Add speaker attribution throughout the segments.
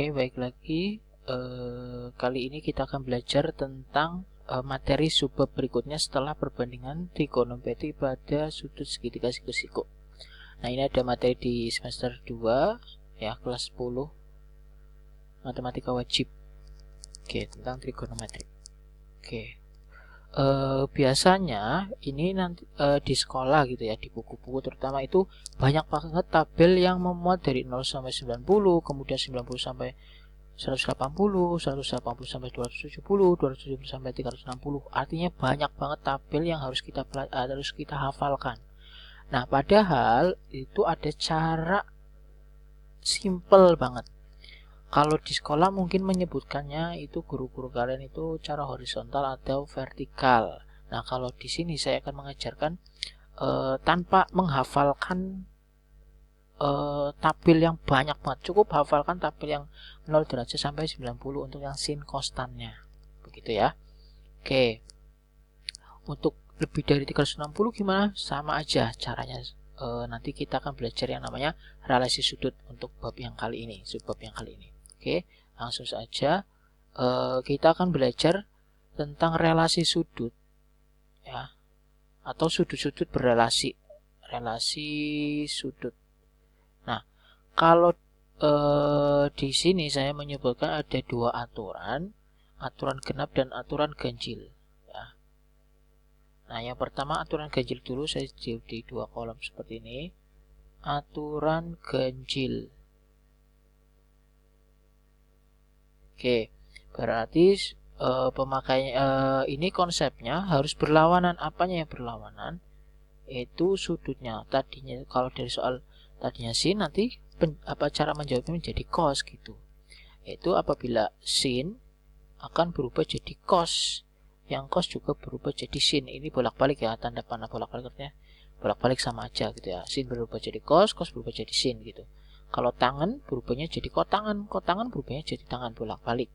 Speaker 1: Oke, baik lagi. Kali ini kita akan belajar tentang materi subbab berikutnya setelah perbandingan trigonometri pada sudut segitiga siku-siku. Nah, ini ada materi di semester 2 ya, kelas 10 matematika wajib. Oke, tentang trigonometri. Oke. Biasanya ini nanti di sekolah gitu ya, di buku-buku terutama itu banyak banget tabel yang memuat dari 0 sampai 90, kemudian 90 sampai 180, 180 sampai 270, 270 sampai 360. Artinya banyak banget tabel yang harus kita hafalkan. Nah, padahal itu ada cara simple banget. Kalau di sekolah mungkin menyebutkannya itu guru-guru kalian itu cara horizontal atau vertikal. Nah, kalau di sini saya akan mengajarkan tanpa menghafalkan tabel yang banyak banget. Cukup hafalkan tabel yang 0 derajat sampai 90 untuk yang sin konstannya. Begitu ya. Oke. Untuk lebih dari 360 gimana? Sama aja caranya. Nanti kita akan belajar yang namanya relasi sudut untuk bab yang kali ini, subbab yang kali ini. Oke, langsung saja kita akan belajar tentang relasi sudut ya, atau sudut-sudut berrelasi, relasi sudut. Nah, kalau di sini saya menyebutkan ada dua aturan, aturan genap dan aturan ganjil. Ya. Nah, yang pertama aturan ganjil dulu, saya jauh di dua kolom seperti ini. Aturan ganjil. Oke, berarti pemakaian ini konsepnya harus berlawanan. Apanya yang berlawanan? Itu sudutnya. Tadinya kalau dari soal tadinya sin, nanti cara menjawabnya menjadi cos gitu. Itu apabila sin akan berubah jadi cos, yang cos juga berubah jadi sin. Ini bolak-balik ya, tanda panah bolak-balik artinya bolak-balik sama aja gitu ya. Sin berubah jadi cos, cos berubah jadi sin gitu. Kalau tangan berubahnya jadi kotangan berubahnya jadi tangan, bolak-balik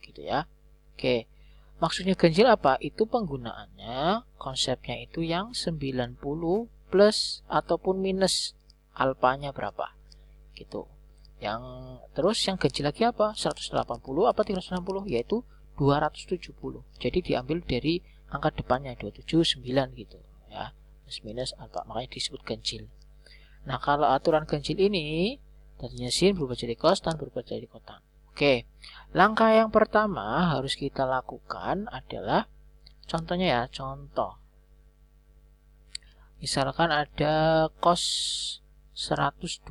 Speaker 1: gitu ya. Oke. Maksudnya ganjil apa? Itu penggunaannya, konsepnya itu yang 90 plus ataupun minus alfanya berapa gitu. Yang terus yang ganjil lagi apa? 180 apa 360, yaitu 270. Jadi diambil dari angka depannya 279 gitu ya. Plus minus alfa, makanya disebut ganjil. Nah, kalau aturan ganjil ini tadinya sin berubah jadi cos, tan berubah jadi kotan. Oke, langkah yang pertama harus kita lakukan adalah contohnya ya, contoh. Misalkan ada cos 120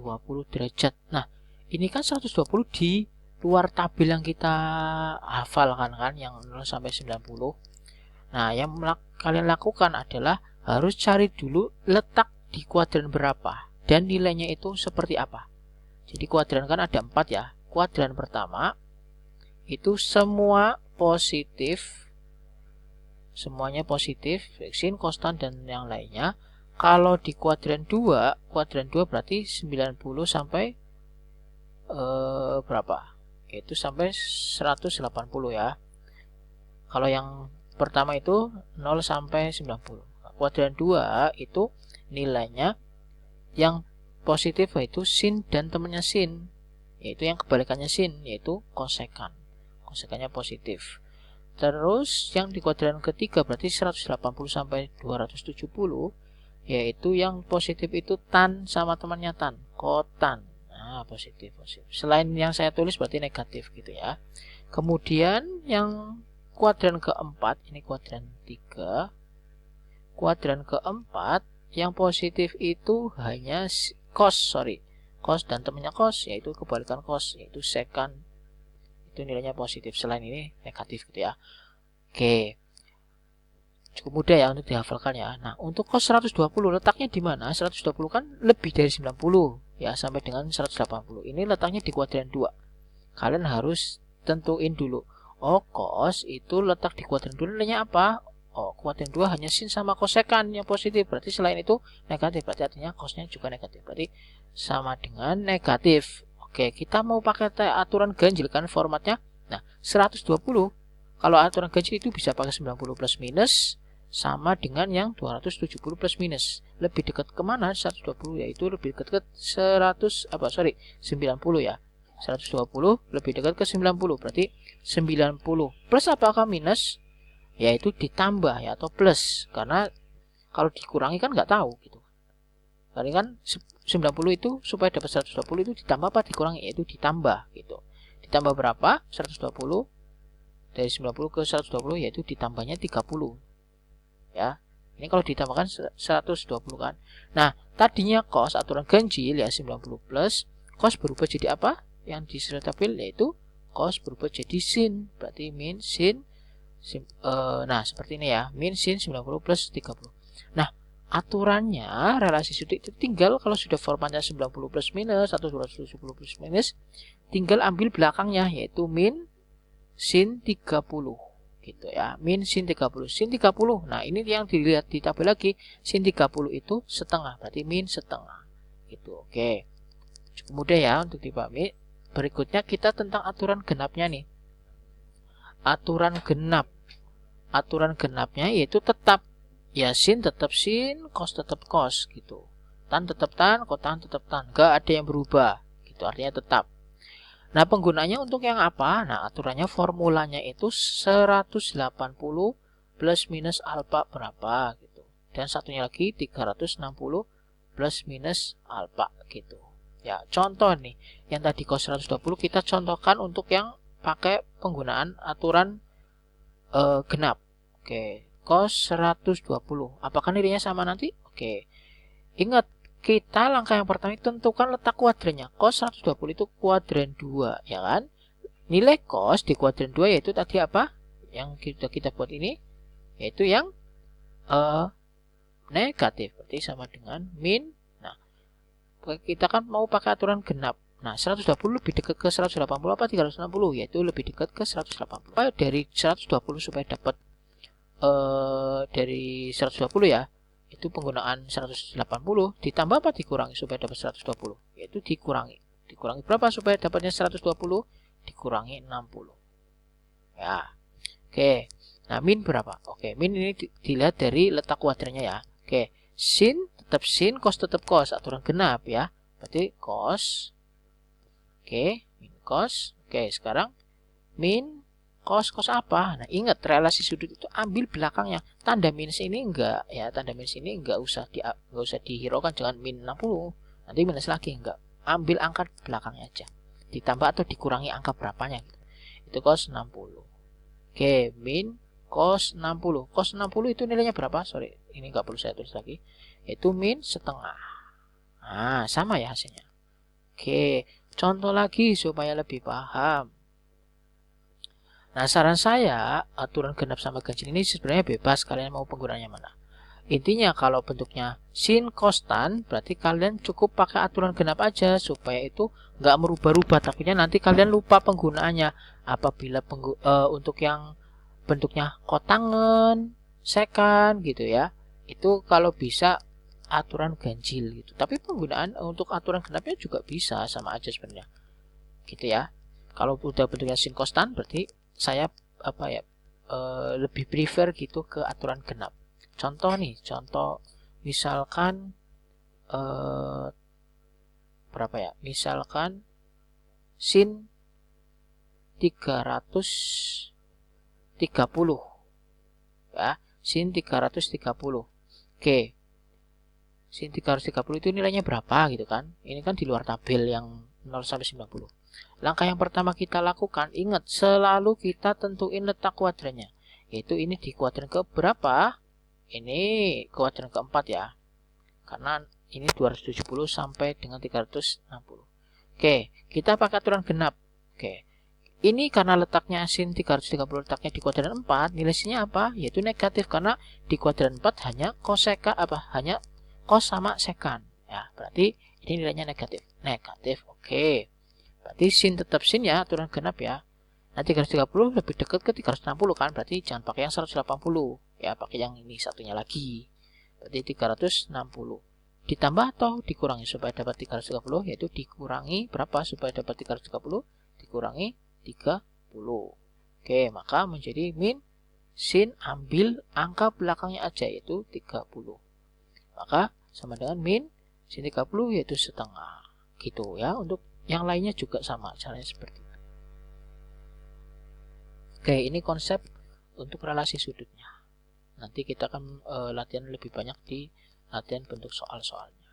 Speaker 1: derajat. Nah, ini kan 120 di luar tabel yang kita hafalkan kan, yang 0 sampai 90. Nah, yang kalian lakukan adalah harus cari dulu letak di kuadran berapa dan nilainya itu seperti apa. Jadi kuadran kan ada 4 ya. Kuadran pertama itu semua positif, semuanya positif, sin, konstan dan yang lainnya. Kalau di kuadran 2 berarti 90 sampai berapa? Itu sampai 180 ya. Kalau yang pertama itu 0 sampai 90. Kuadran 2 itu nilainya yang positif yaitu sin dan temannya sin, yaitu yang kebalikannya sin, yaitu kosekan. Kosekannya positif. Terus yang di kuadran ketiga berarti 180 sampai 270, yaitu yang positif itu tan sama temannya tan, kotan. Nah, positif. Selain yang saya tulis berarti negatif gitu ya. Kemudian yang kuadran keempat, ini kuadran 3. Kuadran keempat yang positif itu hanya cos dan temannya cos, yaitu kebalikan cos, yaitu secant. Itu nilainya positif, selain ini negatif gitu ya. Oke, cukup mudah ya untuk dihafalkan ya. Nah, untuk cos 120 letaknya di mana? 120 kan lebih dari 90 ya, sampai dengan 180. Ini letaknya di kuadran 2. Kalian harus tentuin dulu. Oh, cos itu letak di kuadran 2 nilainya apa? Oh, kuadran 2 hanya sin sama kosekan yang positif. Berarti selain itu negatif. Berarti artinya cosnya juga negatif. Berarti sama dengan negatif. Oke, kita mau pakai aturan ganjil kan formatnya. Nah, 120. Kalau aturan ganjil itu bisa pakai 90 plus minus sama dengan yang 270 plus minus. Lebih dekat kemana 120, yaitu lebih dekat ke 90 ya. 120 lebih dekat ke 90, berarti 90 plus apakah minus? Yaitu ditambah ya, atau plus, karena kalau dikurangi kan nggak tahu gitu. Tadi kan 90 itu supaya dapat 120 itu ditambah apa dikurangi? Yaitu ditambah gitu. Ditambah berapa? 120 dari 90 ke 120 yaitu ditambahnya 30 ya. Ini kalau ditambahkan 120 kan. Nah, tadinya cos aturan ganjil ya 90 plus cos berubah jadi apa? Yang di sisi tabel yaitu cos berubah jadi sin. Berarti min sin, nah seperti ini ya, min sin 90 plus 30. Nah, aturannya relasi sudut itu tinggal kalau sudah formatnya 90 plus minus atau 270 plus minus, tinggal ambil belakangnya yaitu min sin 30 gitu ya, min sin 30. Sin 30, nah ini yang dilihat di tabel lagi, sin 30 itu setengah, berarti min setengah gitu. Oke, cukup mudah ya untuk dipahami. Berikutnya kita tentang aturan genapnya nih. Aturan genapnya yaitu tetap ya, sin tetap sin, cos tetap cos gitu, tan tetap tan, kotan tetap tan, gak ada yang berubah gitu, artinya tetap. Nah, penggunaannya untuk yang apa? Nah, aturannya formulanya itu 180 plus minus alfa berapa gitu. Dan satunya lagi 360 plus minus alfa gitu. Ya, contoh nih, yang tadi cos 120 kita contohkan untuk yang pakai penggunaan aturan genap. Oke, cos 120. Apakah nilainya sama nanti? Oke. Ingat, kita langkah yang pertama tentukan letak kuadrannya. Cos 120 itu kuadran 2, ya kan? Nilai cos di kuadran 2 yaitu tadi apa? Yang kita buat ini yaitu yang negatif. Berarti sama dengan min. Nah, kita kan mau pakai aturan genap. Nah, 120 lebih dekat ke 180 apa 360? Yaitu lebih dekat ke 180. Dari 120 supaya dapat dari 120 ya, itu penggunaan 180 ditambah apa dikurangi supaya dapat 120? Yaitu dikurangi berapa supaya dapatnya 120? Dikurangi 60 ya. Oke, nah min berapa? Oke, min ini dilihat dari letak kuadrannya ya. Oke, sin tetap sin, cos tetap cos, aturan genap ya, berarti cos. Oke, min cos. Oke, sekarang min cos apa? Nah, ingat relasi sudut itu ambil belakangnya. Tanda minus ini enggak ya, tanda minus ini enggak usah dihiraukan, jangan min 60. Nanti minus lagi enggak. Ambil angka belakangnya aja. Ditambah atau dikurangi angka berapanya gitu. Itu cos 60. Oke, min cos 60. Cos 60 itu nilainya berapa? Sorry, ini enggak perlu saya tulis lagi. Itu min setengah. Nah, sama ya hasilnya. Oke, contoh lagi supaya lebih paham. Nah, saran saya, aturan genap sama ganjil ini sebenarnya bebas, kalian mau penggunanya mana. Intinya kalau bentuknya sin cos tan, berarti kalian cukup pakai aturan genap aja, supaya itu nggak merubah-rubah, takutnya nanti kalian lupa penggunaannya. Apabila untuk yang bentuknya kotangan, sekan gitu ya, itu kalau bisa aturan ganjil gitu. Tapi penggunaan untuk aturan genapnya juga bisa, sama aja sebenarnya. Gitu ya. Kalau udah bentuknya sin cos tan, berarti saya lebih prefer gitu ke aturan genap. Contoh nih, contoh misalkan berapa ya? Misalkan sin 330 ya, sin 330. Oke. Sin 330 itu nilainya berapa gitu kan? Ini kan di luar tabel yang 0 sampai 90. Langkah yang pertama kita lakukan, ingat selalu kita tentuin letak kuadrannya. Yaitu ini di kuadran ke berapa? Ini kuadran keempat ya. Karena ini 270 sampai dengan 360. Oke, kita pakai aturan genap. Oke. Ini karena letaknya sin 330 letaknya di kuadran 4, nilai sinnya apa? Yaitu negatif karena di kuadran 4 hanya cos seka hanya cos sama sekan. Ya, berarti ini nilainya negatif. Negatif. Oke. Berarti sin tetap sin ya, aturan genap ya. Nah, 330 lebih dekat ke 360 kan, berarti jangan pakai yang 180 ya, pakai yang ini satunya lagi. Berarti 360 ditambah atau dikurangi supaya dapat 330, yaitu dikurangi berapa supaya dapat 330? Dikurangi 30. Oke, maka menjadi min sin, ambil angka belakangnya aja yaitu 30. Maka sama dengan min sin 30 yaitu setengah. Gitu ya untuk yang lainnya juga sama caranya seperti itu. Oke, ini konsep untuk relasi sudutnya. Nanti kita akan latihan lebih banyak di latihan bentuk soal-soalnya.